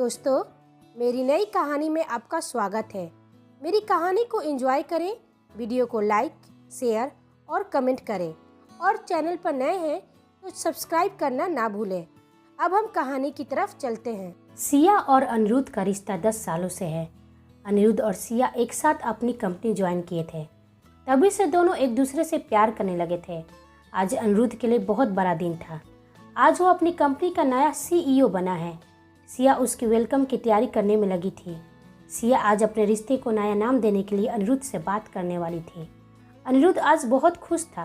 दोस्तों, मेरी नई कहानी में आपका स्वागत है। मेरी कहानी को एंजॉय करें, वीडियो को लाइक, शेयर और कमेंट करें और चैनल पर नए हैं तो सब्सक्राइब करना ना भूलें। अब हम कहानी की तरफ चलते हैं। सिया और अनिरुद्ध का रिश्ता 10 सालों से है। अनिरुद्ध और सिया एक साथ अपनी कंपनी ज्वाइन किए थे। तभी से दोनों एक दूसरे से प्यार करने लगे थे। आज अनिरुद्ध के लिए बहुत बड़ा दिन था। आज वो अपनी कंपनी का नया CEO बना है। सिया उसकी वेलकम की तैयारी करने में लगी थी। सिया आज अपने रिश्ते को नया नाम देने के लिए अनिरुद्ध से बात करने वाली थी। अनिरुद्ध आज बहुत खुश था।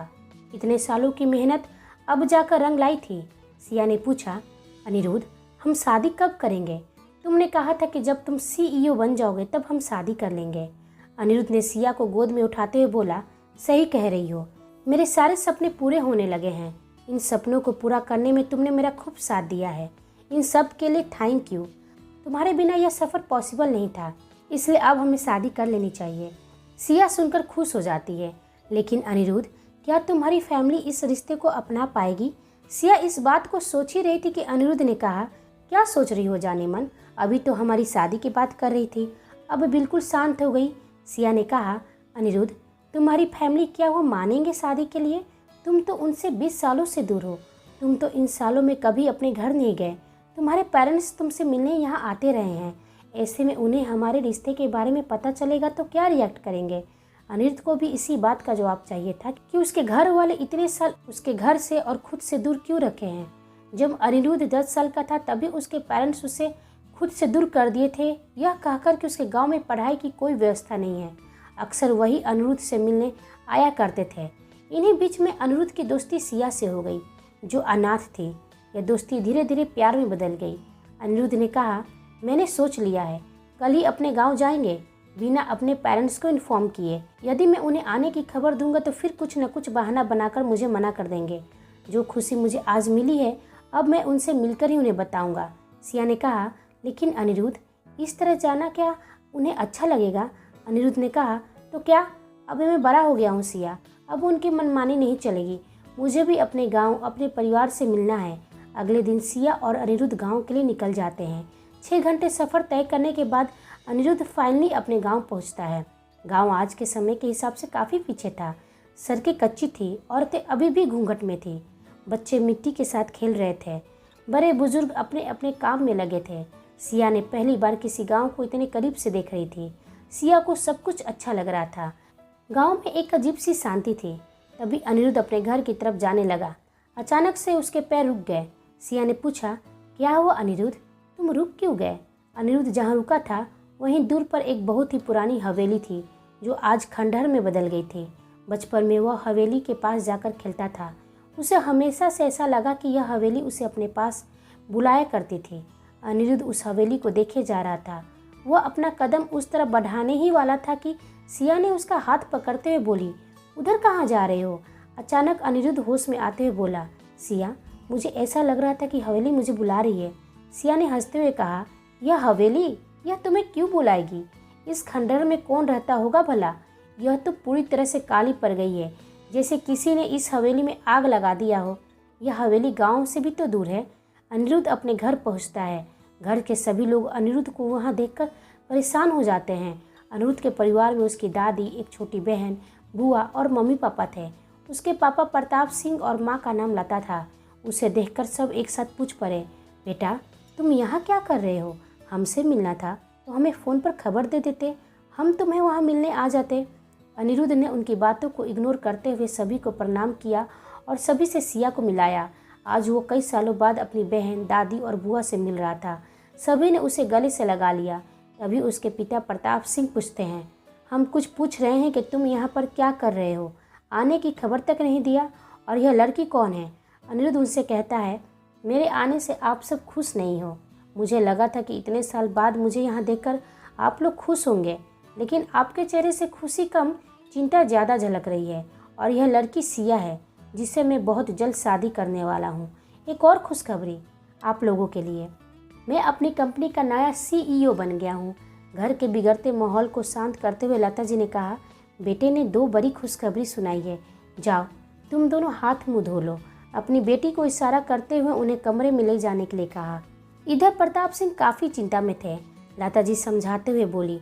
इतने सालों की मेहनत अब जाकर रंग लाई थी। सिया ने पूछा, अनिरुद्ध, हम शादी कब करेंगे? तुमने कहा था कि जब तुम CEO बन जाओगे तब हम शादी कर लेंगे। अनिरुद्ध ने सिया को गोद में उठाते हुए बोला, सही कह रही हो, मेरे सारे सपने पूरे होने लगे हैं। इन सपनों को पूरा करने में तुमने मेरा खूब साथ दिया है। इन सब के लिए थैंक यू। तुम्हारे बिना यह सफ़र पॉसिबल नहीं था, इसलिए अब हमें शादी कर लेनी चाहिए। सिया सुनकर खुश हो जाती है। लेकिन अनिरुद्ध, क्या तुम्हारी फैमिली इस रिश्ते को अपना पाएगी? सिया इस बात को सोच ही रही थी कि अनिरुद्ध ने कहा, क्या सोच रही हो जाने मन? अभी तो हमारी शादी की बात कर रही थी, अब बिल्कुल शांत हो गई। सिया ने कहा, अनिरुद्ध, तुम्हारी फैमिली क्या वो मानेंगे शादी के लिए? तुम तो उनसे 20 सालों से दूर हो। तुम तो इन सालों में कभी अपने घर नहीं गए। तुम्हारे पेरेंट्स तुमसे मिलने यहाँ आते रहे हैं। ऐसे में उन्हें हमारे रिश्ते के बारे में पता चलेगा तो क्या रिएक्ट करेंगे? अनिरुद्ध को भी इसी बात का जवाब चाहिए था कि उसके घर वाले इतने साल उसके घर से और खुद से दूर क्यों रखे हैं। जब अनिरुद्ध 10 साल का था तभी उसके पेरेंट्स उसे खुद से दूर कर दिए थे, यह कहकर कि उसके गांव में पढ़ाई की कोई व्यवस्था नहीं है। अक्सर वही अनिरुद्ध से मिलने आया करते थे। इन्हीं बीच में अनिरुद्ध की दोस्ती सिया से हो गई, जो अनाथ थी। यह दोस्ती धीरे धीरे प्यार में बदल गई। अनिरुद्ध ने कहा, मैंने सोच लिया है, कल ही अपने गांव जाएंगे, बिना अपने पेरेंट्स को इन्फॉर्म किए। यदि मैं उन्हें आने की खबर दूंगा तो फिर कुछ न कुछ बहाना बनाकर मुझे मना कर देंगे। जो खुशी मुझे आज मिली है, अब मैं उनसे मिलकर ही उन्हें बताऊंगा। सिया ने कहा, लेकिन अनिरुद्ध, इस तरह जाना क्या उन्हें अच्छा लगेगा? अनिरुद्ध ने कहा, तो क्या, अब मैं बड़ा हो गया हूँ सिया, अब उनकी मनमानी नहीं चलेगी। मुझे भी अपने गांव, अपने परिवार से मिलना है। अगले दिन सिया और अनिरुद्ध गांव के लिए निकल जाते हैं। 6 घंटे सफ़र तय करने के बाद अनिरुद्ध फाइनली अपने गांव पहुंचता है। गांव आज के समय के हिसाब से काफ़ी पीछे था। सड़कें कच्ची थी, औरतें अभी भी घूंघट में थी। बच्चे मिट्टी के साथ खेल रहे थे। बड़े बुजुर्ग अपने अपने काम में लगे थे। सिया ने पहली बार किसी गाँव को इतने करीब से देख रही थी। सिया को सब कुछ अच्छा लग रहा था। गाँव में एक अजीब सी शांति थी। तभी अनिरुद्ध अपने घर की तरफ जाने लगा। अचानक से उसके पैर रुक गए। सिया ने पूछा, क्या हुआ अनिरुद्ध, तुम रुक क्यों गए? अनिरुद्ध जहाँ रुका था वहीं दूर पर एक बहुत ही पुरानी हवेली थी, जो आज खंडहर में बदल गई थी। बचपन में वह हवेली के पास जाकर खेलता था। उसे हमेशा से ऐसा लगा कि यह हवेली उसे अपने पास बुलाया करती थी। अनिरुद्ध उस हवेली को देखे जा रहा था। वह अपना कदम उस तरफ बढ़ाने ही वाला था कि सिया ने उसका हाथ पकड़ते हुए बोली, उधर कहाँ जा रहे हो? अचानक अनिरुद्ध होश में आते हुए बोला, सिया, मुझे ऐसा लग रहा था कि हवेली मुझे बुला रही है। सिया ने हंसते हुए कहा, यह हवेली, यह तुम्हें क्यों बुलाएगी? इस खंडहर में कौन रहता होगा भला? यह तो पूरी तरह से काली पड़ गई है, जैसे किसी ने इस हवेली में आग लगा दिया हो। यह हवेली गांव से भी तो दूर है। अनिरुद्ध अपने घर पहुंचता है। घर के सभी लोग अनिरुद्ध को वहां देखकर परेशान हो जाते हैं। अनिरुद्ध के परिवार में उसकी दादी, एक छोटी बहन, बुआ और मम्मी पापा थे। उसके पापा प्रताप सिंह और माँ का नाम लता था। उसे देखकर सब एक साथ पूछ पड़े, बेटा, तुम यहाँ क्या कर रहे हो? हमसे मिलना था तो हमें फ़ोन पर खबर दे देते, हम तुम्हें वहाँ मिलने आ जाते। अनिरुद्ध ने उनकी बातों को इग्नोर करते हुए सभी को प्रणाम किया और सभी से सिया को मिलाया। आज वो कई सालों बाद अपनी बहन, दादी और बुआ से मिल रहा था। सभी ने उसे गले से लगा लिया। तभी उसके पिता प्रताप सिंह पूछते हैं, हम कुछ पूछ रहे हैं कि तुम यहाँ पर क्या कर रहे हो? आने की खबर तक नहीं दिया, और यह लड़की कौन है? अनिरुद्ध उनसे कहता है, मेरे आने से आप सब खुश नहीं हो। मुझे लगा था कि इतने साल बाद मुझे यहाँ देखकर आप लोग खुश होंगे, लेकिन आपके चेहरे से खुशी कम, चिंता ज़्यादा झलक रही है। और यह लड़की सिया है, जिससे मैं बहुत जल्द शादी करने वाला हूँ। एक और खुशखबरी आप लोगों के लिए, मैं अपनी कंपनी का नया CEO बन गया हूँ। घर के बिगड़ते माहौल को शांत करते हुए लता जी ने कहा, बेटे ने 2 बड़ी खुशखबरी सुनाई है। जाओ, तुम दोनों हाथ मुँह धो लो। अपनी बेटी को इशारा करते हुए उन्हें कमरे में ले जाने के लिए कहा। इधर प्रताप सिंह काफ़ी चिंता में थे। लता जी समझाते हुए बोली,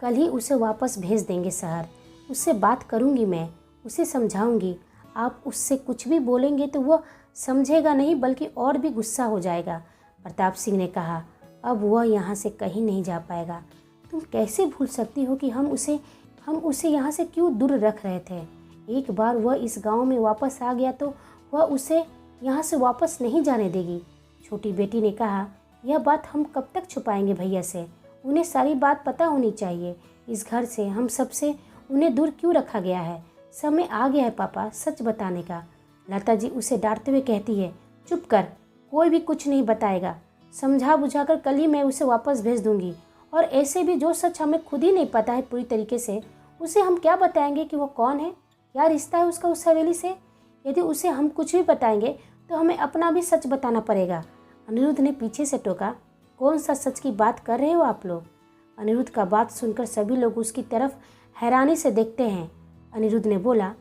कल ही उसे वापस भेज देंगे शहर। उससे बात करूंगी मैं, उसे समझाऊंगी। आप उससे कुछ भी बोलेंगे तो वह समझेगा नहीं बल्कि और भी गुस्सा हो जाएगा। प्रताप सिंह ने कहा, अब वह यहाँ से कहीं नहीं जा पाएगा। तुम कैसे भूल सकती हो कि हम उसे यहाँ से क्यों दूर रख रहे थे। एक बार वह इस गांव में वापस आ गया तो वह उसे यहाँ से वापस नहीं जाने देगी। छोटी बेटी ने कहा, यह बात हम कब तक छुपाएंगे भैया से। उन्हें सारी बात पता होनी चाहिए। इस घर से हम सबसे उन्हें दूर क्यों रखा गया है। समय आ गया है पापा सच बताने का। लता जी उसे डांटते हुए कहती है, चुप कर, कोई भी कुछ नहीं बताएगा। समझा बुझाकर कल ही मैं उसे वापस भेज दूंगी। और ऐसे भी जो सच हमें खुद ही नहीं पता है पूरी तरीके से, उसे हम क्या बताएंगे कि वो कौन है, क्या रिश्ता है उसका उस हवेली से। यदि उसे हम कुछ भी बताएंगे तो हमें अपना भी सच बताना पड़ेगा। अनिरुद्ध ने पीछे से टोका, कौन सा सच की बात कर रहे हो आप लोग। अनिरुद्ध का बात सुनकर सभी लोग उसकी तरफ हैरानी से देखते हैं। अनिरुद्ध ने बोला,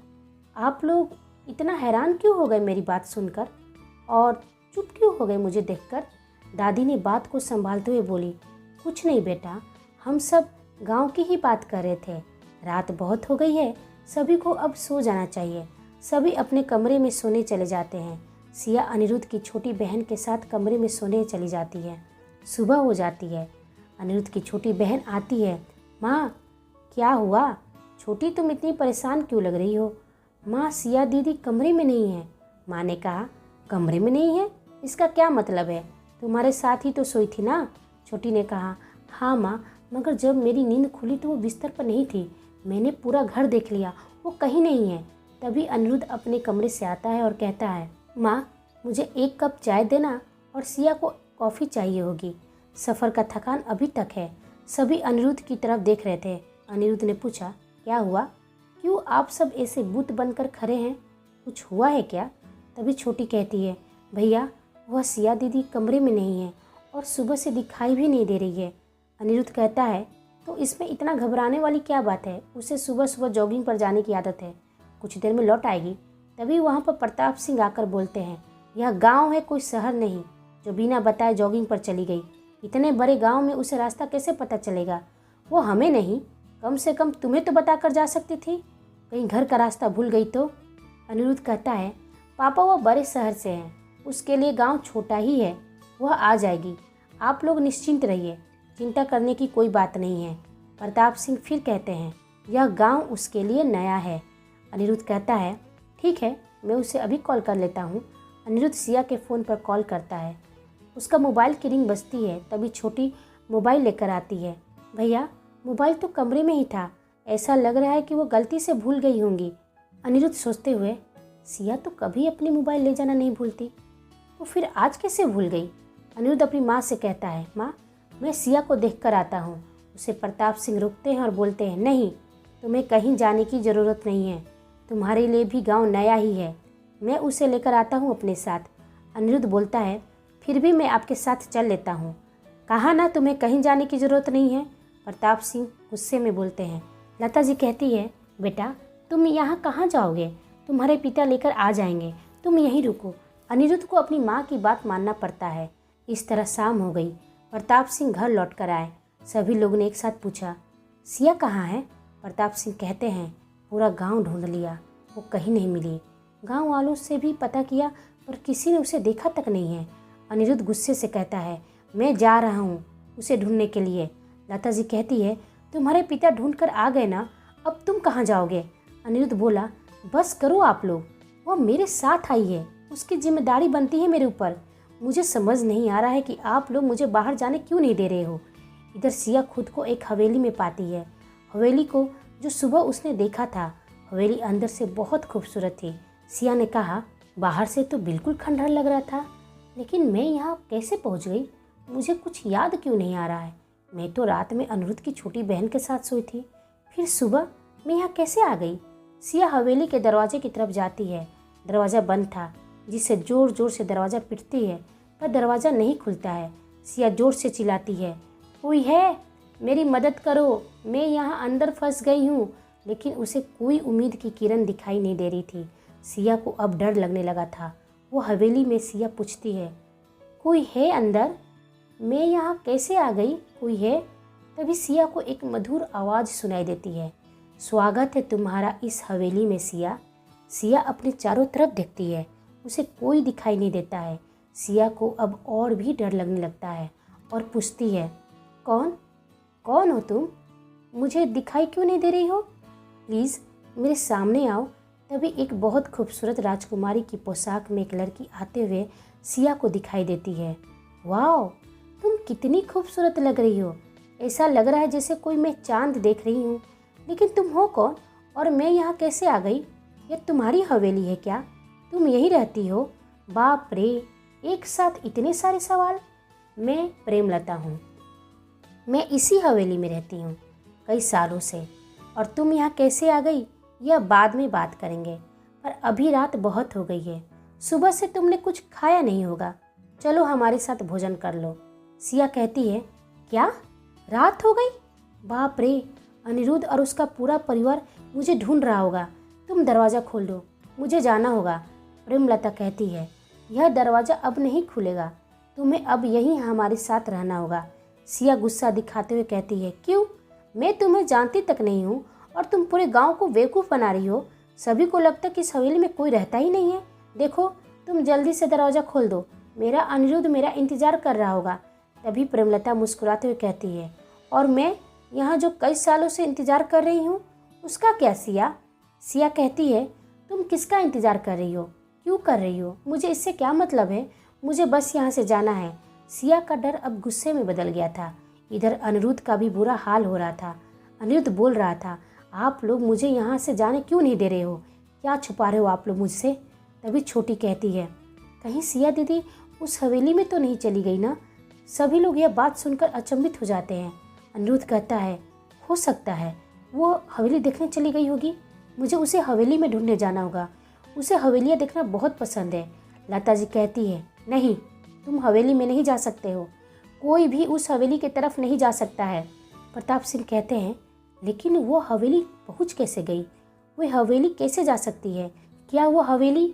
आप लोग इतना हैरान क्यों हो गए मेरी बात सुनकर, और चुप क्यों हो गए मुझे देखकर। दादी ने बात को संभालते हुए बोली, कुछ नहीं बेटा, हम सब गांव की ही बात कर रहे थे। रात बहुत हो गई है, सभी को अब सो जाना चाहिए। सभी अपने कमरे में सोने चले जाते हैं। सिया अनिरुद्ध की छोटी बहन के साथ कमरे में सोने चली जाती है। सुबह हो जाती है। अनिरुद्ध की छोटी बहन आती है। माँ, क्या हुआ छोटी, तुम इतनी परेशान क्यों लग रही हो। माँ, सिया दीदी कमरे में नहीं है। माँ ने कहा, कमरे में नहीं है, इसका क्या मतलब है, तुम्हारे साथ ही तो सोई थी ना। छोटी ने कहा, हाँ माँ, मगर जब मेरी नींद खुली तो वो बिस्तर पर नहीं थी। मैंने पूरा घर देख लिया, वो कहीं नहीं है। तभी अनिरुद्ध अपने कमरे से आता है और कहता है, माँ, मुझे एक कप चाय देना और सिया को कॉफ़ी चाहिए होगी। सफ़र का थकान अभी तक है। सभी अनिरुद्ध की तरफ देख रहे थे। अनिरुद्ध ने पूछा, क्या हुआ, क्यों आप सब ऐसे बुत बनकर खड़े हैं, कुछ हुआ है क्या। तभी छोटी कहती है, भैया वह सिया दीदी कमरे में नहीं है और सुबह से दिखाई भी नहीं दे रही है। अनिरुद्ध कहता है, तो इसमें इतना घबराने वाली क्या बात है, उसे सुबह सुबह जॉगिंग पर जाने की आदत है, कुछ देर में लौट आएगी। तभी वहाँ पर प्रताप सिंह आकर बोलते हैं, यह गांव है, कोई शहर नहीं, जो बिना बताए जॉगिंग पर चली गई। इतने बड़े गांव में उसे रास्ता कैसे पता चलेगा। वो हमें नहीं, कम से कम तुम्हें तो बता कर जा सकती थी, कहीं घर का रास्ता भूल गई तो। अनिरुद्ध कहता है, पापा वो बड़े शहर से हैं, उसके लिए गांव छोटा ही है, वह आ जाएगी। आप लोग निश्चिंत रहिए, चिंता करने की कोई बात नहीं है। प्रताप सिंह फिर कहते हैं, यह गांव उसके लिए नया है। अनिरुद्ध कहता है, ठीक है, मैं उसे अभी कॉल कर लेता हूँ। अनिरुद्ध सिया के फ़ोन पर कॉल करता है। उसका मोबाइल की रिंग बजती है। तभी छोटी मोबाइल लेकर आती है। भैया, मोबाइल तो कमरे में ही था, ऐसा लग रहा है कि वो गलती से भूल गई होंगी। अनिरुद्ध सोचते हुए, सिया तो कभी अपनी मोबाइल ले जाना नहीं भूलती, तो फिर आज कैसे भूल गई। अनिरुद्ध अपनी माँ से कहता है, माँ, मैं सिया को देख कर आता हूँ। उसे प्रताप सिंह रोकते हैं और बोलते हैं, नहीं, तुम्हें कहीं जाने की ज़रूरत नहीं है, तुम्हारे लिए भी गांव नया ही है, मैं उसे लेकर आता हूँ अपने साथ। अनिरुद्ध बोलता है, फिर भी मैं आपके साथ चल लेता हूँ। कहा ना तुम्हें कहीं जाने की ज़रूरत नहीं है। प्रताप सिंह गुस्से में बोलते हैं। लता जी कहती है, बेटा तुम यहाँ कहाँ जाओगे, तुम्हारे पिता लेकर आ जाएंगे, तुम यहीं रुको। अनिरुद्ध को अपनी माँ की बात मानना पड़ता है। इस तरह शाम हो गई। प्रताप सिंह घर लौट कर आए। सभी लोगों ने एक साथ पूछा, सिया कहाँ है। प्रताप सिंह कहते हैं, पूरा गांव ढूंढ लिया, वो कहीं नहीं मिली। गांव वालों से भी पता किया पर किसी ने उसे देखा तक नहीं है। अनिरुद्ध गुस्से से कहता है, मैं जा रहा हूँ उसे ढूंढने के लिए। लता जी कहती है, तुम्हारे पिता ढूंढ कर आ गए ना, अब तुम कहाँ जाओगे। अनिरुद्ध बोला, बस करो आप लोग, वो मेरे साथ आई है, उसकी जिम्मेदारी बनती है मेरे ऊपर। मुझे समझ नहीं आ रहा है कि आप लोग मुझे बाहर जाने क्यों नहीं दे रहे हो। इधर सिया खुद को एक हवेली में पाती है, हवेली को जो सुबह उसने देखा था। हवेली अंदर से बहुत खूबसूरत थी। सिया ने कहा, बाहर से तो बिल्कुल खंडहर लग रहा था, लेकिन मैं यहाँ कैसे पहुँच गई, मुझे कुछ याद क्यों नहीं आ रहा है। मैं तो रात में अनिरुद्ध की छोटी बहन के साथ सोई थी, फिर सुबह मैं यहाँ कैसे आ गई। सिया हवेली के दरवाजे की तरफ जाती है। दरवाज़ा बंद था, जिससे ज़ोर ज़ोर से दरवाज़ा पीटती है, पर दरवाज़ा नहीं खुलता है। सिया ज़ोर से चिल्लाती है, कोई है, मेरी मदद करो, मैं यहाँ अंदर फंस गई हूँ। लेकिन उसे कोई उम्मीद की किरण दिखाई नहीं दे रही थी। सिया को अब डर लगने लगा था। वो हवेली में सिया पूछती है, कोई है अंदर। मैं यहाँ कैसे आ गई, कोई है? तभी सिया को एक मधुर आवाज़ सुनाई देती है। स्वागत है तुम्हारा इस हवेली में सिया। सिया अपने चारों तरफ देखती है, उसे कोई दिखाई नहीं देता है। सिया को अब और भी डर लगने लगता है और पूछती है, कौन कौन हो तुम? मुझे दिखाई क्यों नहीं दे रही हो? प्लीज़ मेरे सामने आओ। तभी एक बहुत खूबसूरत राजकुमारी की पोशाक में एक लड़की आते हुए सिया को दिखाई देती है। वाह, तुम कितनी खूबसूरत लग रही हो। ऐसा लग रहा है जैसे कोई मैं चांद देख रही हूँ। लेकिन तुम हो कौन और मैं यहाँ कैसे आ गई? यह तुम्हारी हवेली है क्या? तुम यहीं रहती हो? बाप रे, एक साथ इतने सारे सवाल। मैं प्रेमलता हूँ। मैं इसी हवेली में रहती हूँ कई सालों से। और तुम यहाँ कैसे आ गई यह बाद में बात करेंगे, पर अभी रात बहुत हो गई है। सुबह से तुमने कुछ खाया नहीं होगा। चलो हमारे साथ भोजन कर लो। सिया कहती है, क्या रात हो गई? बाप रे, अनिरुद्ध और उसका पूरा परिवार मुझे ढूंढ रहा होगा। तुम दरवाज़ा खोल दो, मुझे जाना होगा। प्रेमलता कहती है, यह दरवाज़ा अब नहीं खुलेगा, तुम्हें अब यहीं हमारे साथ रहना होगा। सिया गुस्सा दिखाते हुए कहती है, क्यों? मैं तुम्हें जानती तक नहीं हूँ और तुम पूरे गांव को बेवकूफ़ बना रही हो। सभी को लगता कि इस हवेली में कोई रहता ही नहीं है। देखो, तुम जल्दी से दरवाज़ा खोल दो, मेरा अनिरुद्ध मेरा इंतज़ार कर रहा होगा। तभी प्रेमलता मुस्कुराते हुए कहती है, और मैं यहाँ जो कई सालों से इंतज़ार कर रही हूँ उसका क्या सिया? सिया कहती है, तुम किसका इंतज़ार कर रही हो, क्यों कर रही हो? मुझे इससे क्या मतलब है? मुझे बस यहाँ से जाना है। सिया का डर अब गुस्से में बदल गया था। इधर अनिरुद्ध का भी बुरा हाल हो रहा था। अनिरुद्ध बोल रहा था, आप लोग मुझे यहाँ से जाने क्यों नहीं दे रहे हो? क्या छुपा रहे हो आप लोग मुझसे? तभी छोटी कहती है, कहीं सिया दीदी उस हवेली में तो नहीं चली गई ना? सभी लोग यह बात सुनकर अचंभित हो जाते हैं। अनिरुद्ध कहता है, हो सकता है वो हवेली देखने चली गई होगी। मुझे उसे हवेली में ढूंढने जाना होगा। उसे हवेलियाँ देखना बहुत पसंद है। लता जी कहती है, नहीं, तुम हवेली में नहीं जा सकते हो। कोई भी उस हवेली की तरफ नहीं जा सकता है। प्रताप सिंह कहते हैं, लेकिन वो हवेली पहुंच कैसे गई? वो हवेली कैसे जा सकती है? क्या वो हवेली?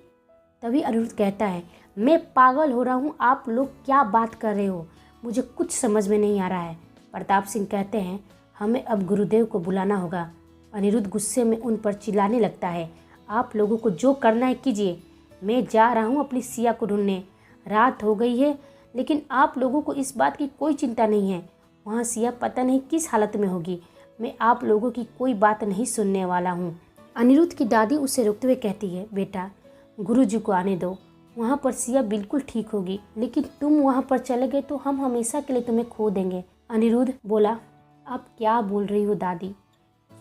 तभी अनिरुद्ध कहता है, मैं पागल हो रहा हूँ, आप लोग क्या बात कर रहे हो? मुझे कुछ समझ में नहीं आ रहा है। प्रताप सिंह कहते हैं, हमें अब गुरुदेव को बुलाना होगा। अनिरुद्ध गुस्से में उन पर चिल्लाने लगता है, आप लोगों को जो करना है कीजिए, मैं जा रहा हूँ अपनी सिया को ढूंढने। रात हो गई है, लेकिन आप लोगों को इस बात की कोई चिंता नहीं है। वहाँ सिया पता नहीं किस हालत में होगी। मैं आप लोगों की कोई बात नहीं सुनने वाला हूँ। अनिरुद्ध की दादी उसे रोकते हुए कहती है, बेटा गुरुजी को आने दो, वहाँ पर सिया बिल्कुल ठीक होगी। लेकिन तुम वहाँ पर चले गए तो हम हमेशा के लिए तुम्हें खो देंगे। अनिरुद्ध बोला, आप क्या बोल रही हो दादी?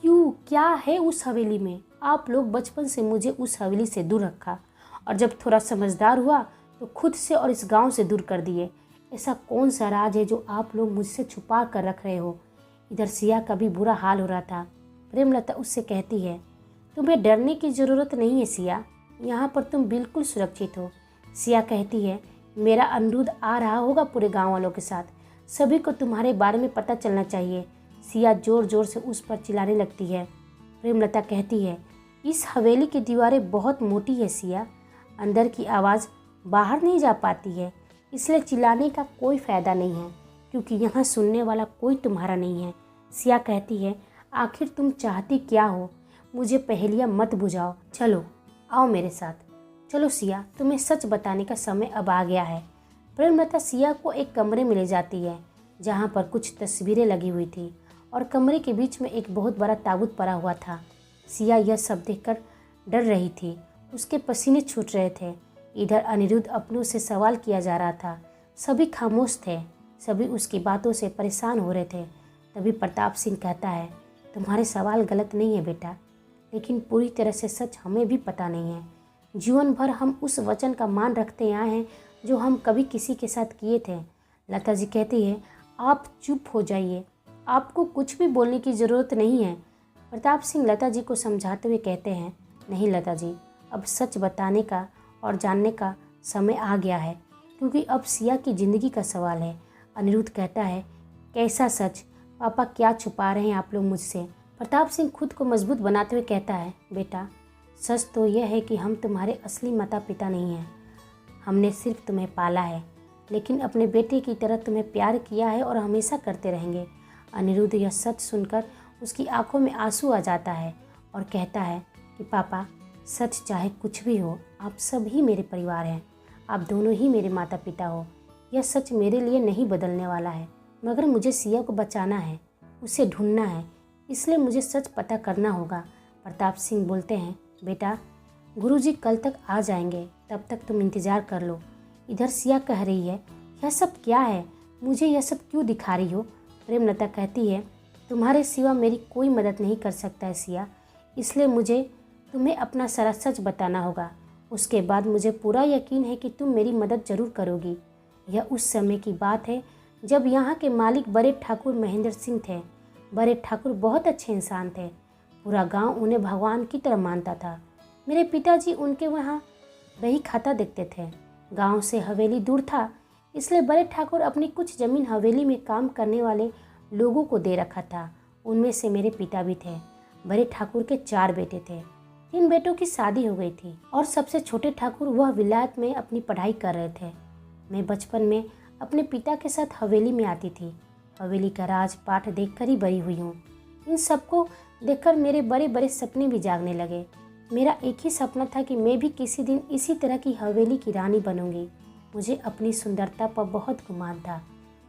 क्यों, क्या है उस हवेली में? आप लोग बचपन से मुझे उस हवेली से दूर रखा और जब थोड़ा समझदार हुआ तो खुद से और इस गांव से दूर कर दिए। ऐसा कौन सा राज है जो आप लोग मुझसे छुपा कर रख रहे हो? इधर सिया का भी बुरा हाल हो रहा था। प्रेमलता उससे कहती है, तुम्हें डरने की ज़रूरत नहीं है सिया, यहाँ पर तुम बिल्कुल सुरक्षित हो। सिया कहती है, मेरा अनिरुद्ध आ रहा होगा पूरे गांव वालों के साथ, सभी को तुम्हारे बारे में पता चलना चाहिए। सिया ज़ोर ज़ोर से उस पर चिल्लाने लगती है। प्रेमलता कहती है, इस हवेली की दीवारें बहुत मोटी है सिया, अंदर की आवाज़ बाहर नहीं जा पाती है, इसलिए चिल्लाने का कोई फ़ायदा नहीं है, क्योंकि यहाँ सुनने वाला कोई तुम्हारा नहीं है। सिया कहती है, आखिर तुम चाहती क्या हो? मुझे पहेलियाँ मत बुझाओ, चलो आओ मेरे साथ। चलो सिया, तुम्हें सच बताने का समय अब आ गया है। प्रेमलता सिया को एक कमरे में ले जाती है जहाँ पर कुछ तस्वीरें लगी हुई थी और कमरे के बीच में एक बहुत बड़ा ताबूत पड़ा हुआ था। सिया यह सब देखकर डर रही थी, उसके पसीने छूट रहे थे। इधर अनिरुद्ध अपनों से सवाल किया जा रहा था। सभी खामोश थे, सभी उसकी बातों से परेशान हो रहे थे। तभी प्रताप सिंह कहता है, तुम्हारे सवाल गलत नहीं है बेटा, लेकिन पूरी तरह से सच हमें भी पता नहीं है। जीवन भर हम उस वचन का मान रखते आए हैं जो हम कभी किसी के साथ किए थे। लता जी कहती है, आप चुप हो जाइए, आपको कुछ भी बोलने की ज़रूरत नहीं है। प्रताप सिंह लता जी को समझाते हुए कहते हैं, नहीं लता जी, अब सच बताने का और जानने का समय आ गया है, क्योंकि अब सिया की ज़िंदगी का सवाल है। अनिरुद्ध कहता है, कैसा सच? पापा क्या छुपा रहे हैं आप लोग मुझसे? प्रताप सिंह खुद को मजबूत बनाते हुए कहता है, बेटा सच तो यह है कि हम तुम्हारे असली माता पिता नहीं हैं, हमने सिर्फ तुम्हें पाला है। लेकिन अपने बेटे की तरह तुम्हें प्यार किया है और हमेशा करते रहेंगे। अनिरुद्ध यह सच सुनकर उसकी आंखों में आंसू आ जाता है और कहता है कि पापा, सच चाहे कुछ भी हो, आप सब ही मेरे परिवार हैं। आप दोनों ही मेरे माता पिता हो। यह सच मेरे लिए नहीं बदलने वाला है, मगर मुझे सिया को बचाना है, उसे ढूंढना है, इसलिए मुझे सच पता करना होगा। प्रताप सिंह बोलते हैं, बेटा, गुरुजी कल तक आ जाएंगे, तब तक तुम इंतज़ार कर लो। इधर सिया कह रही है, यह सब क्या है, मुझे यह सब क्यों दिखा रही हो? प्रेमलता कहती है, तुम्हारे सिवा मेरी कोई मदद नहीं कर सकता है सिया, इसलिए मुझे तुम्हें अपना सारा सच बताना होगा। उसके बाद मुझे पूरा यकीन है कि तुम मेरी मदद ज़रूर करोगी। यह उस समय की बात है जब यहाँ के मालिक बड़े ठाकुर महेंद्र सिंह थे। बड़े ठाकुर बहुत अच्छे इंसान थे। पूरा गांव उन्हें भगवान की तरह मानता था। मेरे पिताजी उनके वहाँ बही खाता देखते थे। गांव से हवेली दूर था, इसलिए बड़े ठाकुर अपनी कुछ ज़मीन हवेली में काम करने वाले लोगों को दे रखा था। उनमें से मेरे पिता भी थे। बड़े ठाकुर के 4 बेटे थे। 3 बेटों की शादी हो गई थी और सबसे छोटे ठाकुर वह विलायत में अपनी पढ़ाई कर रहे थे। मैं बचपन में अपने पिता के साथ हवेली में आती थी। हवेली का राजपाट देखकर ही बड़ी हुई हूँ। इन सबको देखकर मेरे बड़े बड़े सपने भी जागने लगे। मेरा एक ही सपना था कि मैं भी किसी दिन इसी तरह की हवेली की रानी बनूंगी। मुझे अपनी सुंदरता पर बहुत गुमान था।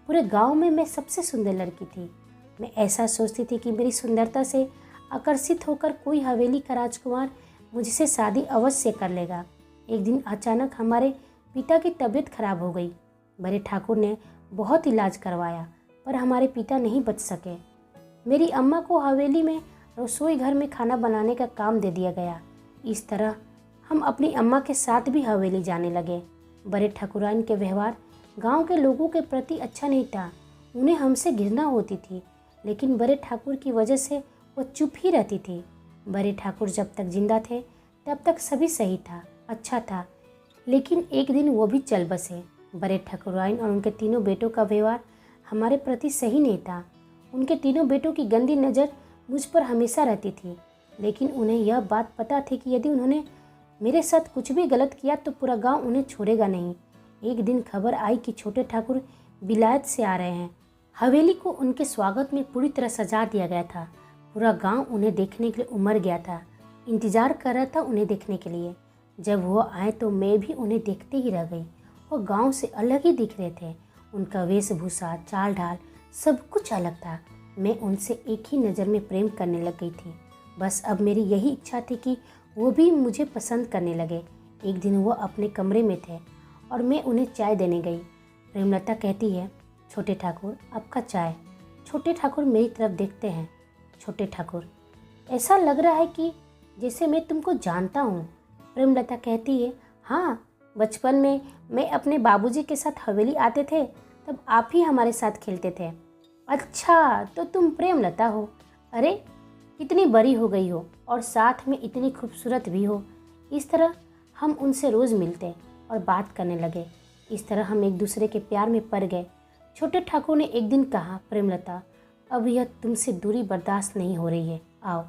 पूरे गांव में मैं सबसे सुंदर लड़की थी। मैं ऐसा सोचती थी कि मेरी सुंदरता से आकर्षित होकर कोई हवेली का राजकुमार मुझसे शादी अवश्य कर लेगा। एक दिन अचानक हमारे पिता की तबीयत खराब हो गई। बड़े ठाकुर ने बहुत इलाज करवाया, पर हमारे पिता नहीं बच सके। मेरी अम्मा को हवेली में रसोई घर में खाना बनाने का काम दे दिया गया। इस तरह हम अपनी अम्मा के साथ भी हवेली जाने लगे। बड़े ठाकुराइन के व्यवहार गांव के लोगों के प्रति अच्छा नहीं था। उन्हें हमसे घृणा होती थी, लेकिन बड़े ठाकुर की वजह से वो चुप ही रहती थी। बड़े ठाकुर जब तक जिंदा थे तब तक सभी सही था, अच्छा था, लेकिन एक दिन वो भी चल बसे। बड़े ठाकुराइन और उनके तीनों बेटों का व्यवहार हमारे प्रति सही नहीं था। उनके तीनों बेटों की गंदी नज़र मुझ पर हमेशा रहती थी, लेकिन उन्हें यह बात पता थी कि यदि उन्होंने मेरे साथ कुछ भी गलत किया तो पूरा गांव उन्हें छोड़ेगा नहीं। एक दिन खबर आई कि छोटे ठाकुर विलायत से आ रहे हैं। हवेली को उनके स्वागत में पूरी तरह सजा दिया गया था। पूरा गांव उन्हें देखने के लिए उमड़ गया था, इंतजार कर रहा था उन्हें देखने के लिए। जब वो आए तो मैं भी उन्हें देखते ही रह गई। वो गांव से अलग ही दिख रहे थे। उनका वेशभूषा, चाल ढाल, सब कुछ अलग था। मैं उनसे एक ही नज़र में प्रेम करने लग गई थी। बस अब मेरी यही इच्छा थी कि वो भी मुझे पसंद करने लगे। एक दिन वो अपने कमरे में थे और मैं उन्हें चाय देने गई। प्रेमलता कहती है, छोटे ठाकुर, आपका चाय। छोटे ठाकुर मेरी तरफ देखते हैं। छोटे ठाकुर, ऐसा लग रहा है कि जैसे मैं तुमको जानता हूँ। प्रेमलता कहती है, हाँ, बचपन में मैं अपने बाबूजी के साथ हवेली आते थे, तब आप ही हमारे साथ खेलते थे। अच्छा, तो तुम प्रेमलता हो। अरे, कितनी बड़ी हो गई हो और साथ में इतनी खूबसूरत भी हो। इस तरह हम उनसे रोज़ मिलते और बात करने लगे। इस तरह हम एक दूसरे के प्यार में पड़ गए। छोटे ठाकुर ने एक दिन कहा, प्रेमलता, अब यह तुमसे दूरी बर्दाश्त नहीं हो रही है। आओ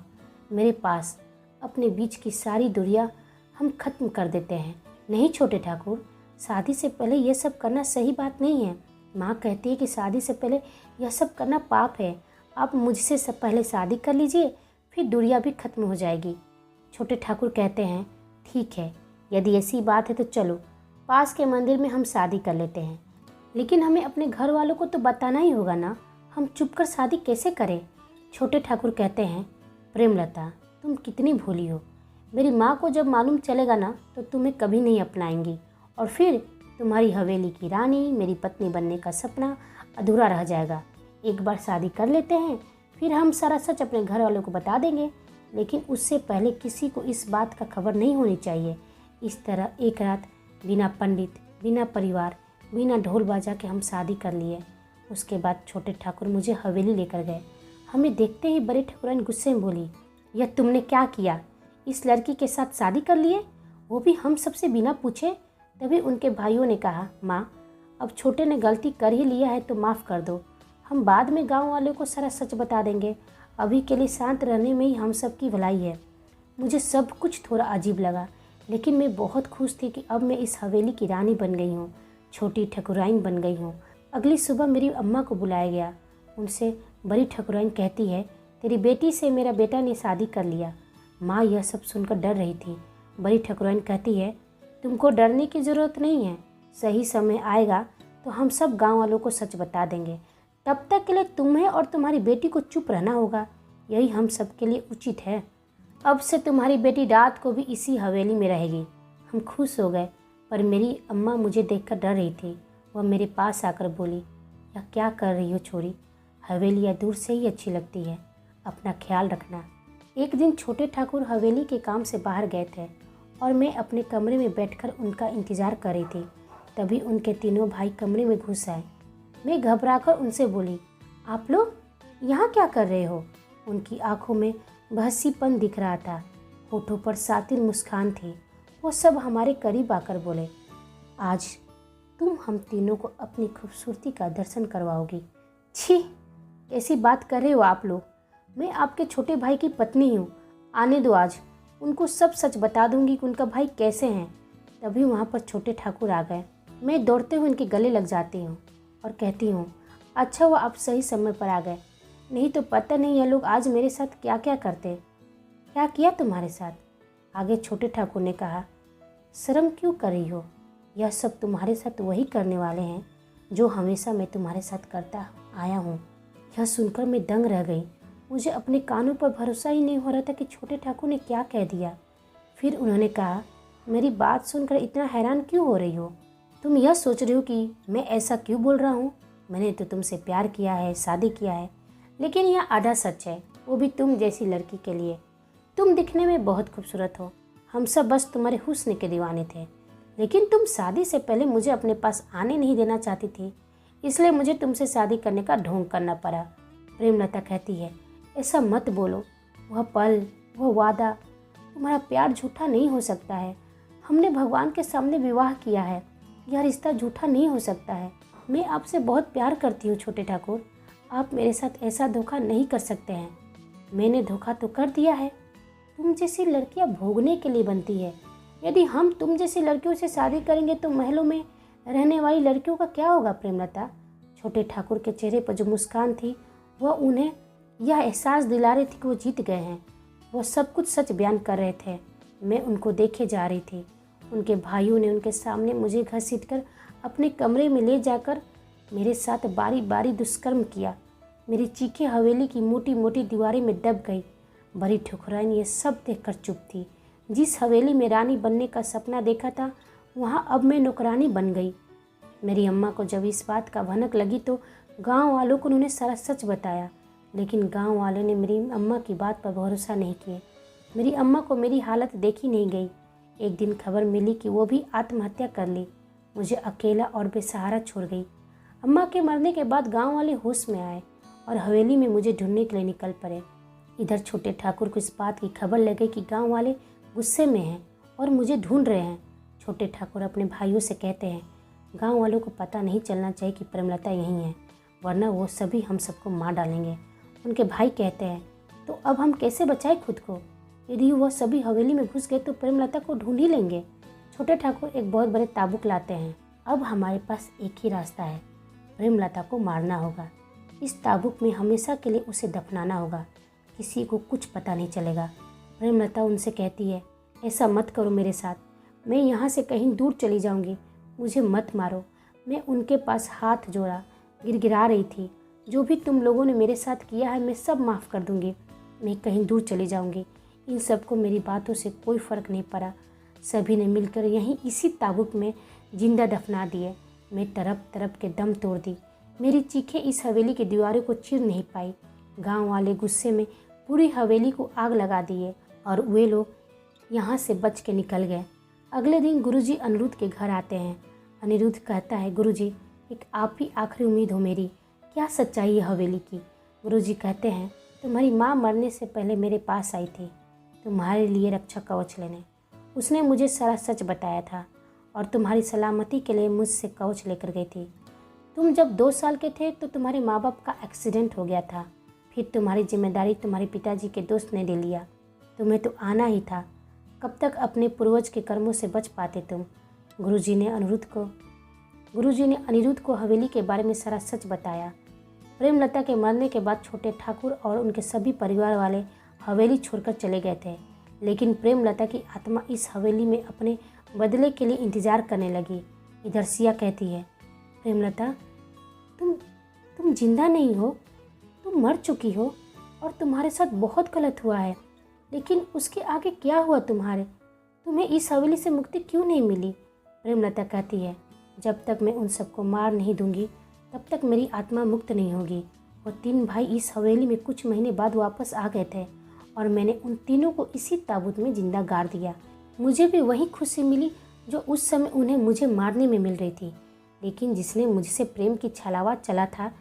मेरे पास, अपने बीच की सारी दूरियां हम खत्म कर देते हैं। नहीं छोटे ठाकुर, शादी से पहले यह सब करना सही बात नहीं है। माँ कहती है कि शादी से पहले यह सब करना पाप है। आप मुझसे सब पहले शादी कर लीजिए, फिर दूरियां भी खत्म हो जाएगी। छोटे ठाकुर कहते हैं, ठीक है, यदि ऐसी बात है तो चलो पास के मंदिर में हम शादी कर लेते हैं। लेकिन हमें अपने घर वालों को तो बताना ही होगा ना, हम चुप कर शादी कैसे करें? छोटे ठाकुर कहते हैं, प्रेमलता, तुम कितनी भोली हो। मेरी माँ को जब मालूम चलेगा ना तो तुम्हें कभी नहीं अपनाएंगी और फिर तुम्हारी हवेली की रानी, मेरी पत्नी बनने का सपना अधूरा रह जाएगा। एक बार शादी कर लेते हैं, फिर हम सारा सच अपने घर वालों को बता देंगे, लेकिन उससे पहले किसी को इस बात का खबर नहीं होनी चाहिए। इस तरह एक रात बिना पंडित, बिना परिवार, बिना ढोल बाजा के हम शादी कर लिए। उसके बाद छोटे ठाकुर मुझे हवेली लेकर गए। हमें देखते ही बड़े ठाकुराइन गुस्से में बोली, यह तुमने क्या किया? इस लड़की के साथ शादी कर लिए, वो भी हम सबसे बिना पूछे? तभी उनके भाइयों ने कहा, माँ, अब छोटे ने गलती कर ही लिया है तो माफ़ कर दो। हम बाद में गांव वालों को सारा सच बता देंगे। अभी के लिए शांत रहने में ही हम सब की भलाई है। मुझे सब कुछ थोड़ा अजीब लगा, लेकिन मैं बहुत खुश थी कि अब मैं इस हवेली की रानी बन गई हूँ। छोटी ठकुराइन बन गई हूँ। अगली सुबह मेरी अम्मा को बुलाया गया। उनसे बड़ी ठकुराइन कहती है, तेरी बेटी से मेरा बेटा ने शादी कर लिया। माँ यह सब सुनकर डर रही थी। बड़ी ठकुराइन कहती है, तुमको डरने की ज़रूरत नहीं है, सही समय आएगा तो हम सब गांव वालों को सच बता देंगे। तब तक के लिए तुम्हें और तुम्हारी बेटी को चुप रहना होगा, यही हम सब के लिए उचित है। अब से तुम्हारी बेटी रात को भी इसी हवेली में रहेगी। हम खुश हो गए, पर मेरी अम्मा मुझे देखकर डर रही थी। वह मेरे पास आकर बोली, यह क्या कर रही हो छोरी, हवेली या दूर से ही अच्छी लगती है, अपना ख्याल रखना। एक दिन छोटे ठाकुर हवेली के काम से बाहर गए थे और मैं अपने कमरे में बैठकर उनका इंतज़ार कर रही थी। तभी उनके तीनों भाई कमरे में घुस आए। मैं घबराकर उनसे बोली, आप लोग यहाँ क्या कर रहे हो? उनकी आंखों में बहसीपन दिख रहा था, होठों पर सातिर मुस्कान थी। वो सब हमारे करीब आकर बोले, आज तुम हम तीनों को अपनी खूबसूरती का दर्शन करवाओगी। छी, ऐसी बात कर रहे हो आप लोग? मैं आपके छोटे भाई की पत्नी हूँ, आने दो, आज उनको सब सच बता दूंगी कि उनका भाई कैसे हैं। तभी वहाँ पर छोटे ठाकुर आ गए। मैं दौड़ते हुए उनके गले लग जाती हूँ और कहती हूँ, अच्छा हुआ आप सही समय पर आ गए, नहीं तो पता नहीं ये लोग आज मेरे साथ क्या क्या करते। क्या किया तुम्हारे साथ? आगे छोटे ठाकुर ने कहा, शर्म क्यों कर रही हो, यह सब तुम्हारे साथ वही करने वाले हैं जो हमेशा मैं तुम्हारे साथ करता आया हूँ। यह सुनकर मैं दंग रह गई। मुझे अपने कानों पर भरोसा ही नहीं हो रहा था कि छोटे ठाकुर ने क्या कह दिया। फिर उन्होंने कहा, मेरी बात सुनकर इतना हैरान क्यों हो रही हो? तुम यह सोच रही हो कि मैं ऐसा क्यों बोल रहा हूँ? मैंने तो तुमसे प्यार किया है, शादी किया है, लेकिन यह आधा सच है, वो भी तुम जैसी लड़की के लिए। तुम दिखने में बहुत खूबसूरत हो, हम सब बस तुम्हारे हुस्न के दीवाने थे, लेकिन तुम शादी से पहले मुझे अपने पास आने नहीं देना चाहती थी, इसलिए मुझे तुमसे शादी करने का ढोंग करना पड़ा। प्रेमलता कहती है, ऐसा मत बोलो, वह पल, वह वादा, तुम्हारा प्यार झूठा नहीं हो सकता है। हमने भगवान के सामने विवाह किया है, यह रिश्ता झूठा नहीं हो सकता है। मैं आपसे बहुत प्यार करती हूँ छोटे ठाकुर, आप मेरे साथ ऐसा धोखा नहीं कर सकते हैं। मैंने धोखा तो कर दिया है, तुम जैसी लड़कियाँ भोगने के लिए बनती है। यदि हम तुम जैसी लड़कियों से शादी करेंगे तो महलों में रहने वाली लड़कियों का क्या होगा? प्रेमलता, छोटे ठाकुर के चेहरे पर जो मुस्कान थी वह उन्हें यह एहसास दिला रही थी कि वो जीत गए हैं। वो सब कुछ सच बयान कर रहे थे। मैं उनको देखे जा रही थी। उनके भाइयों ने उनके सामने मुझे घसीटकर अपने कमरे में ले जाकर मेरे साथ बारी बारी दुष्कर्म किया। मेरी चीखें हवेली की मोटी मोटी दीवारें में दब गई। बड़ी ठकुराइन ये सब देखकर चुप थी। जिस हवेली में रानी बनने का सपना देखा था, वहाँ अब मैं नौकरानी बन गई। मेरी अम्मा को जब इस बात का भनक लगी तो गांव वालों को उन्होंने सारा सच बताया, लेकिन गांव वालों ने मेरी अम्मा की बात पर भरोसा नहीं किए। मेरी अम्मा को मेरी हालत देखी नहीं गई। एक दिन खबर मिली कि वो भी आत्महत्या कर ली। मुझे अकेला और बेसहारा छोड़ गई। अम्मा के मरने के बाद गांव वाले होश में आए और हवेली में मुझे ढूंढने के लिए निकल पड़े। इधर छोटे ठाकुर को इस बात की खबर लग गई कि गाँव वाले गुस्से में हैं और मुझे ढूंढ रहे हैं। छोटे ठाकुर अपने भाइयों से कहते हैं, गांव वालों को पता नहीं चलना चाहिए कि प्रेमलता यहीं है, वरना वो सभी हम सबको मार डालेंगे। उनके भाई कहते हैं, तो अब हम कैसे बचाएं खुद को? यदि वह सभी हवेली में घुस गए तो प्रेमलता को ढूंढ ही लेंगे। छोटे ठाकुर एक बहुत बड़े ताबूक लाते हैं। अब हमारे पास एक ही रास्ता है, प्रेमलता को मारना होगा। इस ताबूक में हमेशा के लिए उसे दफनाना होगा, किसी को कुछ पता नहीं चलेगा। प्रेमलता उनसे कहती है, ऐसा मत करो मेरे साथ, मैं यहाँ से कहीं दूर चली जाऊँगी, मुझे मत मारो। मैं उनके पास हाथ जोड़ा गिड़गिड़ा रही थी, जो भी तुम लोगों ने मेरे साथ किया है मैं सब माफ़ कर दूँगी, मैं कहीं दूर चली जाऊँगी। इन सबको मेरी बातों से कोई फ़र्क नहीं पड़ा। सभी ने मिलकर यहीं इसी ताबूक में जिंदा दफना दिए। मैं तड़प तड़प के दम तोड़ दी। मेरी चीखें इस हवेली की दीवारों को चीर नहीं पाई। गांव वाले गुस्से में पूरी हवेली को आग लगा दिए और वे लोग यहाँ से बच के निकल गए। अगले दिन गुरुजी अनिरुद्ध के घर आते हैं। अनिरुद्ध कहता है, गुरुजी, एक आप ही आखिरी उम्मीद हो मेरी, क्या सच्चाई है हवेली की? गुरुजी कहते हैं, तुम्हारी माँ मरने से पहले मेरे पास आई थी तुम्हारे लिए रक्षा कवच लेने। उसने मुझे सारा सच बताया था और तुम्हारी सलामती के लिए मुझसे कवच लेकर गई थी। तुम जब 2 साल के थे तो तुम्हारे माँ बाप का एक्सीडेंट हो गया था, फिर तुम्हारी जिम्मेदारी तुम्हारे पिताजी के दोस्त ने ले लिया। तुम्हें तो आना ही था, कब तक अपने पूर्वज के कर्मों से बच पाते तुम? गुरुजी ने अनिरुद्ध को गुरुजी ने अनिरुद्ध को हवेली के बारे में सारा सच बताया। प्रेमलता के मरने के बाद छोटे ठाकुर और उनके सभी परिवार वाले हवेली छोड़कर चले गए थे, लेकिन प्रेमलता की आत्मा इस हवेली में अपने बदले के लिए इंतजार करने लगी। इधर सिया कहती है, प्रेमलता तुम जिंदा नहीं हो, तुम मर चुकी हो और तुम्हारे साथ बहुत गलत हुआ है, लेकिन उसके आगे क्या हुआ तुम्हें इस हवेली से मुक्ति क्यों नहीं मिली? प्रेमलता कहती है, जब तक मैं उन सबको मार नहीं दूंगी तब तक मेरी आत्मा मुक्त नहीं होगी। और 3 भाई इस हवेली में कुछ महीने बाद वापस आ गए थे और मैंने उन तीनों को इसी ताबूत में जिंदा गाड़ दिया। मुझे भी वही खुशी मिली जो उस समय उन्हें मुझे मारने में मिल रही थी, लेकिन जिसने मुझसे प्रेम की छलावा चला था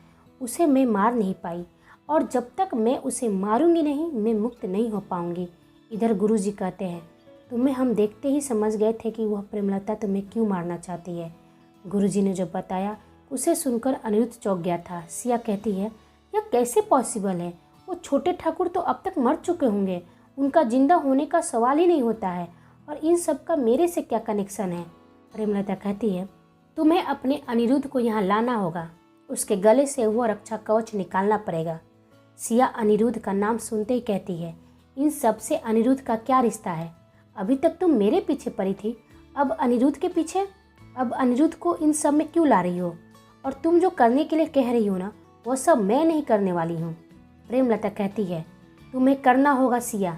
उसे मैं मार नहीं पाई, और जब तक मैं उसे मारूंगी नहीं मैं मुक्त नहीं हो पाऊंगी। इधर गुरुजी कहते हैं, तुम्हें हम देखते ही समझ गए थे कि वह प्रेमलता तुम्हें क्यों मारना चाहती है। गुरुजी ने जो बताया उसे सुनकर अनिरुद्ध चौंक गया था। सिया कहती है, यह कैसे पॉसिबल है? वो छोटे ठाकुर तो अब तक मर चुके होंगे, उनका जिंदा होने का सवाल ही नहीं होता है, और इन सब का मेरे से क्या कनेक्शन है? प्रेमलता कहती है, तुम्हें अपने अनिरुद्ध को यहाँ लाना होगा, उसके गले से वो रक्षा कवच निकालना पड़ेगा। सिया अनिरुद्ध का नाम सुनते ही कहती है, इन सब से अनिरुद्ध का क्या रिश्ता है? अभी तक तुम मेरे पीछे पड़ी थी, अब अनिरुद्ध के पीछे? अब अनिरुद्ध को इन सब में क्यों ला रही हो? और तुम जो करने के लिए कह रही हो ना, वो सब मैं नहीं करने वाली हूँ। प्रेमलता कहती है, तुम्हें करना होगा सिया,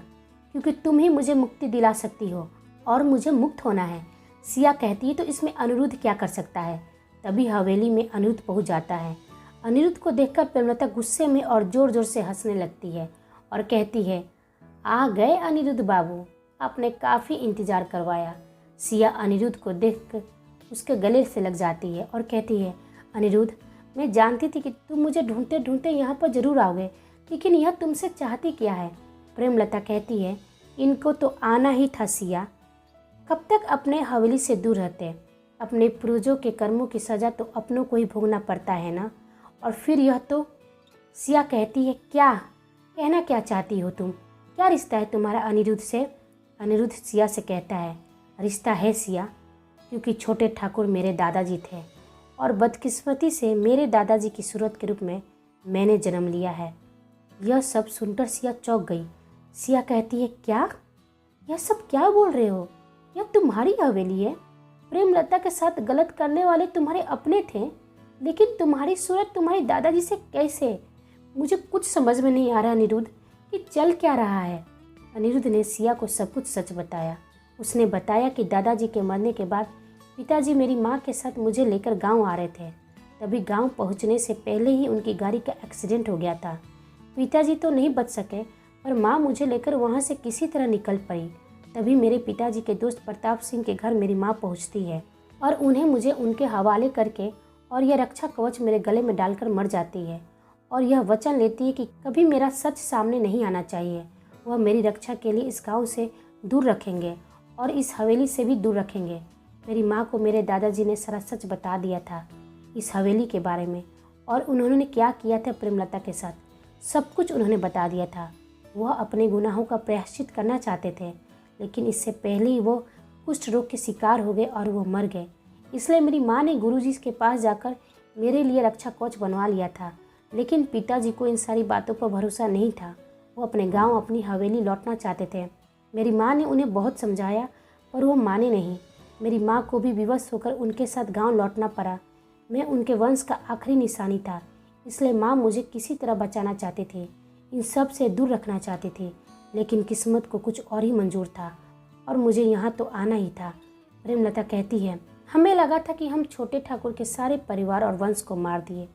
क्योंकि तुम ही मुझे मुक्ति दिला सकती हो और मुझे मुक्त होना है। सिया कहती है, तो इसमें अनिरुद्ध क्या कर सकता है? तभी हवेली में अनिरुद्ध पहुँच जाता है। अनिरुद्ध को देखकर प्रेमलता गुस्से में और ज़ोर ज़ोर से हंसने लगती है और कहती है, आ गए अनिरुद्ध बाबू, आपने काफ़ी इंतज़ार करवाया। सिया अनिरुद्ध को देखकर उसके गले से लग जाती है और कहती है, अनिरुद्ध, मैं जानती थी कि तुम मुझे ढूंढते ढूंढते यहाँ पर जरूर आओगे, लेकिन यह तुमसे चाहती क्या है? प्रेमलता कहती है, इनको तो आना ही था सिया, कब तक अपने हवेली से दूर रहते? अपने पूर्वजों के कर्मों की सज़ा तो अपनों को ही भोगना पड़ता है ना। और फिर यह तो। सिया कहती है, क्या कहना क्या चाहती हो तुम? क्या रिश्ता है तुम्हारा अनिरुद्ध से? अनिरुद्ध सिया से कहता है, रिश्ता है सिया, क्योंकि छोटे ठाकुर मेरे दादाजी थे और बदकिस्मती से मेरे दादाजी की सूरत के रूप में मैंने जन्म लिया है। यह सब सुनकर सिया चौंक गई। सिया कहती है, क्या? यह सब क्या बोल रहे हो? यह तुम्हारी हवेली है, प्रेमलता के साथ गलत करने वाले तुम्हारे अपने थे, लेकिन तुम्हारी सूरत तुम्हारे दादाजी से कैसे? मुझे कुछ समझ में नहीं आ रहा अनिरुद्ध कि चल क्या रहा है। अनिरुद्ध ने सिया को सब कुछ सच बताया। उसने बताया कि दादाजी के मरने के बाद पिताजी मेरी माँ के साथ मुझे लेकर गांव आ रहे थे। तभी गांव पहुंचने से पहले ही उनकी गाड़ी का एक्सीडेंट हो गया था। पिताजी तो नहीं बच सके, पर माँ मुझे लेकर वहां से किसी तरह निकल पड़ी। तभी मेरे पिताजी के दोस्त प्रताप सिंह के घर मेरी माँ पहुंचती है और उन्हें मुझे उनके हवाले करके और यह रक्षा कवच मेरे गले में डालकर मर जाती है और यह वचन लेती है कि कभी मेरा सच सामने नहीं आना चाहिए। वह मेरी रक्षा के लिए इस गाँव से दूर रखेंगे और इस हवेली से भी दूर रखेंगे। मेरी माँ को मेरे दादाजी ने सारा सच बता दिया था इस हवेली के बारे में, और उन्होंने क्या किया था प्रेमलता के साथ, सब कुछ उन्होंने बता दिया था। वह अपने गुनाहों का प्रायश्चित करना चाहते थे, लेकिन इससे पहले ही वो कुष्ठ रोग के शिकार हो गए और वो मर गए। इसलिए मेरी माँ ने गुरुजी के पास जाकर मेरे लिए रक्षा कवच बनवा लिया था, लेकिन पिताजी को इन सारी बातों पर भरोसा नहीं था। वो अपने गाँव अपनी हवेली लौटना चाहते थे। मेरी माँ ने उन्हें बहुत समझाया, पर वो माने नहीं। मेरी माँ को भी विवश होकर उनके साथ गांव लौटना पड़ा। मैं उनके वंश का आखिरी निशानी था, इसलिए माँ मुझे किसी तरह बचाना चाहती थी, इन सब से दूर रखना चाहती थी, लेकिन किस्मत को कुछ और ही मंजूर था और मुझे यहाँ तो आना ही था। प्रेमलता कहती है, हमें लगा था कि हम छोटे ठाकुर के सारे परिवार और वंश को मार दिए,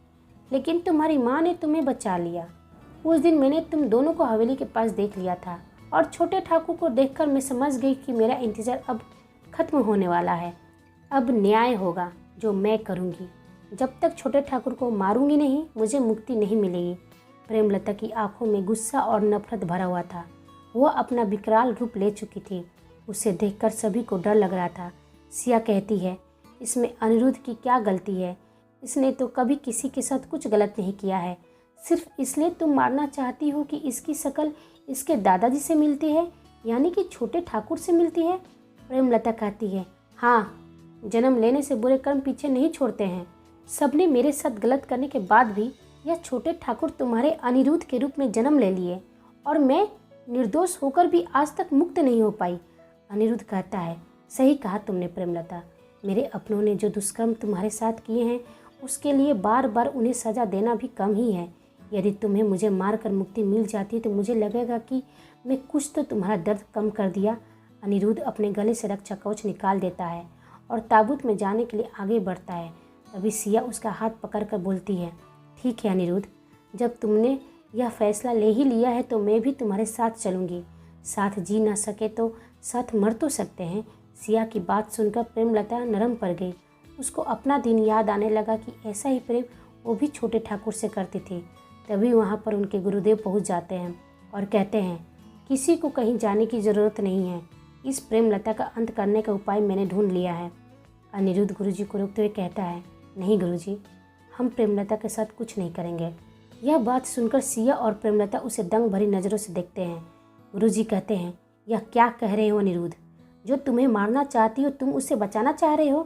लेकिन तुम्हारी माँ ने तुम्हें बचा लिया। उस दिन मैंने तुम दोनों को हवेली के पास देख लिया था और छोटे ठाकुर को देखकर मैं समझ गई कि मेरा इंतज़ार अब खत्म होने वाला है। अब न्याय होगा जो मैं करूँगी। जब तक छोटे ठाकुर को मारूंगी नहीं, मुझे मुक्ति नहीं मिलेगी। प्रेमलता की आंखों में गुस्सा और नफरत भरा हुआ था। वह अपना विकराल रूप ले चुकी थी। उसे देखकर सभी को डर लग रहा था। सिया कहती है, इसमें अनिरुद्ध की क्या गलती है? इसने तो कभी किसी के साथ कुछ गलत नहीं किया है। सिर्फ इसलिए तुम मारना चाहती हो कि इसकी शक्ल इसके दादाजी से मिलती है, यानी कि छोटे ठाकुर से मिलती है। प्रेमलता कहती है, हाँ, जन्म लेने से बुरे कर्म पीछे नहीं छोड़ते हैं। सबने मेरे साथ गलत करने के बाद भी यह छोटे ठाकुर तुम्हारे अनिरुद्ध के रूप में जन्म ले लिए और मैं निर्दोष होकर भी आज तक मुक्त नहीं हो पाई। अनिरुद्ध कहता है, सही कहा तुमने प्रेमलता। मेरे अपनों ने जो दुष्कर्म तुम्हारे साथ किए हैं उसके लिए बार बार उन्हें सज़ा देना भी कम ही है। यदि तुम्हें मुझे मारकर मुक्ति मिल जाती तो मुझे लगेगा कि मैं कुछ तो तुम्हारा दर्द कम कर दिया। अनिरुद्ध अपने गले से रक्षा कवच निकाल देता है और ताबूत में जाने के लिए आगे बढ़ता है। तभी सिया उसका हाथ पकड़कर बोलती है, ठीक है अनिरुद्ध, जब तुमने यह फैसला ले ही लिया है तो मैं भी तुम्हारे साथ चलूँगी। साथ जी ना सके तो साथ मर तो सकते हैं। सिया की बात सुनकर प्रेमलता नरम पड़ गई। उसको अपना दिन याद आने लगा कि ऐसा ही प्रेम वो भी छोटे ठाकुर से करती थी। तभी वहाँ पर उनके गुरुदेव पहुँच जाते हैं और कहते हैं, किसी को कहीं जाने की ज़रूरत नहीं है। इस प्रेमलता का अंत करने का उपाय मैंने ढूंढ लिया है। अनिरुद्ध गुरुजी को रोकते हुए कहता है, नहीं गुरुजी, हम प्रेमलता के साथ कुछ नहीं करेंगे। यह बात सुनकर सिया और प्रेमलता उसे दंग भरी नज़रों से देखते हैं। गुरुजी कहते हैं, यह क्या कह रहे हो अनिरुद्ध? जो तुम्हें मारना चाहती हो तुम उसे बचाना चाह रहे हो?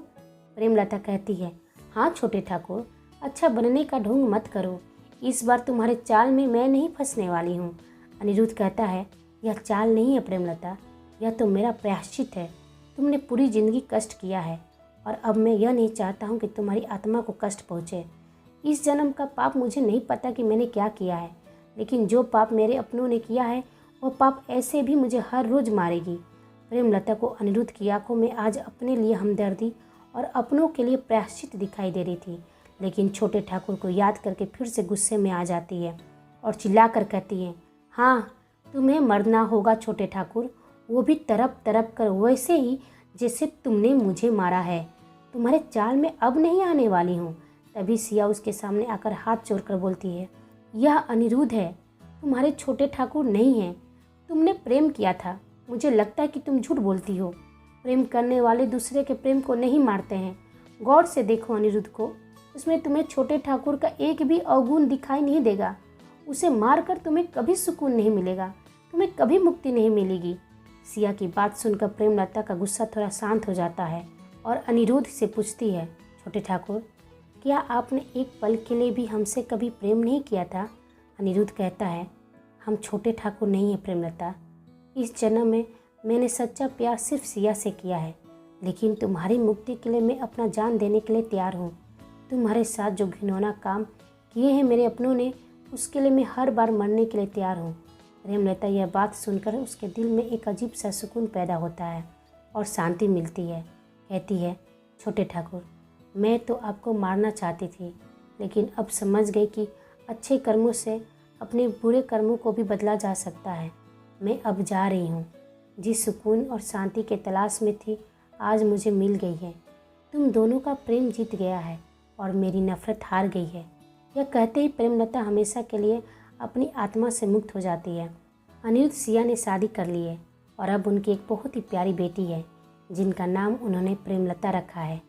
प्रेमलता कहती है, हाँ छोटे ठाकुर, अच्छा बनने का ढोंग मत करो। इस बार तुम्हारे चाल में मैं नहीं फंसने वाली हूँ। अनिरुद्ध कहता है, यह चाल नहीं है प्रेमलता, यह तो मेरा प्रायश्चित है। तुमने पूरी जिंदगी कष्ट किया है और अब मैं यह नहीं चाहता हूँ कि तुम्हारी आत्मा को कष्ट पहुँचे। इस जन्म का पाप मुझे नहीं पता कि मैंने क्या किया है, लेकिन जो पाप मेरे अपनों ने किया है वह पाप ऐसे भी मुझे हर रोज़ मारेगी। प्रेमलता को अनिरुद्ध की आंखों में आज अपने लिए हमदर्दी और अपनों के लिए प्रायश्चित दिखाई दे रही थी, लेकिन छोटे ठाकुर को याद करके फिर से गुस्से में आ जाती है और चिल्लाकर कहती है, हाँ तुम्हें मरना होगा छोटे ठाकुर, वो भी तड़प तड़प कर, वैसे ही जैसे तुमने मुझे मारा है। तुम्हारे चाल में अब नहीं आने वाली हूँ। तभी सिया उसके सामने आकर हाथ जोड़कर बोलती है, यह अनिरुद्ध है, तुम्हारे छोटे ठाकुर नहीं है। तुमने प्रेम किया था, मुझे लगता है कि तुम झूठ बोलती हो। प्रेम करने वाले दूसरे के प्रेम को नहीं मारते हैं। गौर से देखो अनिरुद्ध को, उसमें तुम्हें छोटे ठाकुर का एक भी अवगुण दिखाई नहीं देगा। उसे मारकर तुम्हें कभी सुकून नहीं मिलेगा, तुम्हें कभी मुक्ति नहीं मिलेगी। सिया की बात सुनकर प्रेमलता का गुस्सा थोड़ा शांत हो जाता है और अनिरुद्ध से पूछती है, छोटे ठाकुर, क्या आपने एक पल के लिए भी हमसे कभी प्रेम नहीं किया था? अनिरुद्ध कहता है, हम छोटे ठाकुर नहीं हैं प्रेमलता। इस जन्म में मैंने सच्चा प्यार सिर्फ सिया से किया है, लेकिन तुम्हारी मुक्ति के लिए मैं अपना जान देने के लिए तैयार हूँ। तुम्हारे साथ जो घिनौना काम किए हैं मेरे अपनों ने, उसके लिए मैं हर बार मरने के लिए तैयार हूँ। प्रेमलता यह बात सुनकर उसके दिल में एक अजीब सा सुकून पैदा होता है और शांति मिलती है। कहती है, छोटे ठाकुर, मैं तो आपको मारना चाहती थी, लेकिन अब समझ गई कि अच्छे कर्मों से अपने बुरे कर्मों को भी बदला जा सकता है। मैं अब जा रही हूँ। जिस सुकून और शांति के तलाश में थी आज मुझे मिल गई है। तुम दोनों का प्रेम जीत गया है और मेरी नफरत हार गई है। यह कहते ही प्रेमलता हमेशा के लिए अपनी आत्मा से मुक्त हो जाती है। अनिरुद्ध सिया ने शादी कर ली है और अब उनकी एक बहुत ही प्यारी बेटी है जिनका नाम उन्होंने प्रेमलता रखा है।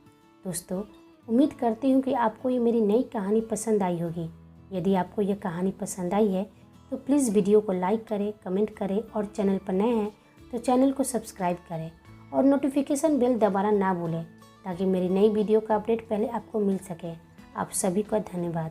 दोस्तों, उम्मीद करती हूँ कि आपको ये मेरी नई कहानी पसंद आई होगी। यदि आपको यह कहानी पसंद आई है तो प्लीज़ वीडियो को लाइक करें, कमेंट करें और चैनल पर नए हैं तो चैनल को सब्सक्राइब करें और नोटिफिकेशन बेल दबाना ना भूलें ताकि मेरी नई वीडियो का अपडेट पहले आपको मिल सके। आप सभी का धन्यवाद।